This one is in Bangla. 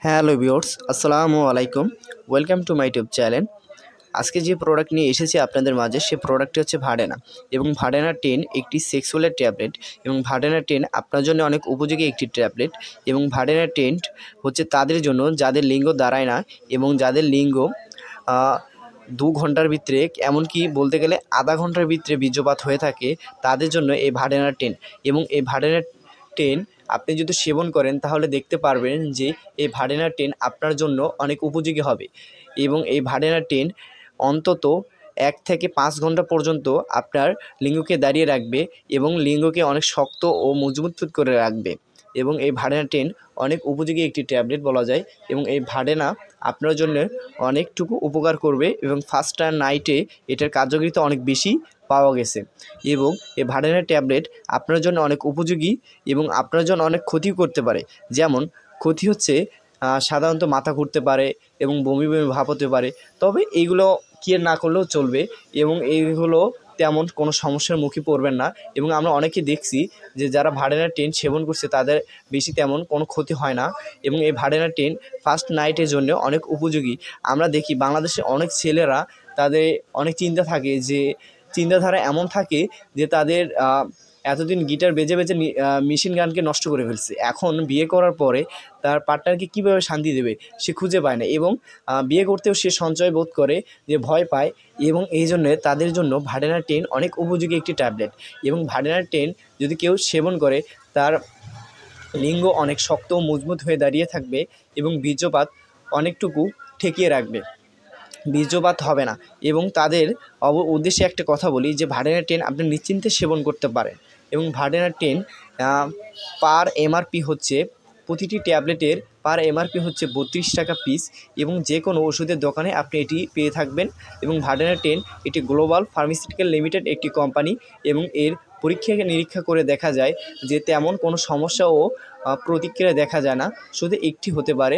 হ্যালো ভিউয়ার্স, আসসালামু আলাইকুম। Welcome to my YouTube channel. আজকে যে প্রোডাক্ট নিয়ে এসেছি আপনাদের মাঝে, সে প্রোডাক্টটি হচ্ছে ভাডেনা এবং ভাডেনা 10 একটি সেক্সুয়ালের ট্যাবলেট এবং ভাডেনা 10 আপনার জন্য অনেক উপযোগী একটি ট্যাবলেট এবং ভাডেনা 10 হচ্ছে তাদের জন্য যাদের লিঙ্গ দাঁড়ায় না এবং যাদের লিঙ্গ 2 ঘন্টার ভিতরে, এমনকি বলতে গেলে আধা ঘন্টার ভিতরে বীর্যপাত হয়ে থাকে, তাদের জন্য এই ভাডেনা 10। এবং এই ভাডেনা 10 আপনি যদি সেবন করেন তাহলে দেখতে পারবেন যে এই ভাডেনা 10 আপনার জন্য অনেক উপযোগী হবে এবং এই ভাডেনা 10 অন্তত 1 থেকে 5 ঘন্টা পর্যন্ত আপনার লিঙ্গকে দাঁড়িয়ে রাখবে এবং লিঙ্গকে অনেক শক্ত ও মজবুত করে রাখবে এবং এই ভাডেনা 10 অনেক উপযোগী একটি ট্যাবলেট বলা যায় এবং এই ভাডেনা আপনার জন্য অনেকটুকু উপকার করবে এবং ফার্স্ট নাইটে এটার কার্যকারিতা অনেক বেশি পাওয়া গেছে এবং এই ভাডেনা ট্যাবলেট আপনার জন্য অনেক উপযোগী এবং আপনার জন্য অনেক ক্ষতি করতে পারে। যেমন ক্ষতি হচ্ছে সাধারণত মাথা ঘুরতে পারে এবং বমি বমি ভাব হতে পারে, তবে এইগুলো কেয়ার না করলেও চলবে এবং এইগুলো তেমন কোনো সমস্যার মুখে পড়বেন না এবং আমরা অনেকে দেখছি যে যারা ভাডেনা 10 সেবন করছে তাদের বেশি তেমন কোনো ক্ষতি হয় না এবং এই ভাডেনা 10 ফার্স্ট নাইটের জন্য অনেক উপযোগী। আমরা দেখি বাংলাদেশে অনেক ছেলেরা তাদের অনেক চিন্তা থাকে, যে চিন্তাধারা এমন থাকে যে তাদের এতদিন গিটার বেজে বেজে মেশিন গানকে নষ্ট করে ফেলছে, এখন বিয়ে করার পরে তার পার্টনারকে কীভাবে শান্তি দেবে সে খুঁজে পায় না এবং বিয়ে করতেও সে সঞ্চয় বোধ করে, যে ভয় পায় এবং এই জন্যে তাদের জন্য ভাডেনা 10 অনেক উপযোগী একটি ট্যাবলেট এবং ভাডেনা 10 যদি কেউ সেবন করে তার লিঙ্গ অনেক শক্ত ও মজবুত হয়ে দাঁড়িয়ে থাকবে এবং বীর্যপাত অনেকটুকু ঠেকিয়ে রাখবে, বীর্যপাত হবে না। এবং তাদের উদ্দেশ্যে একটা কথা বলি যে ভাডেনা 10 আপনি নিশ্চিন্তে সেবন করতে পারেন এবং ভাডেনা 10 পার এমআরপি হচ্ছে, প্রতিটি ট্যাবলেটের পার এমআরপি হচ্ছে 32 টাকা পিস এবং যে কোনো ওষুধের দোকানে আপনি এটি পেয়ে থাকবেন এবং ভাডেনা 10 এটি গ্লোবাল ফার্মাসিউটিক্যাল লিমিটেড একটি কোম্পানি এবং এর পরীক্ষা নিরীক্ষা করে দেখা যায় যে তেমন কোনো সমস্যা ও প্রতিক্রিয়া দেখা যায় না, শুধু একটি হতে পারে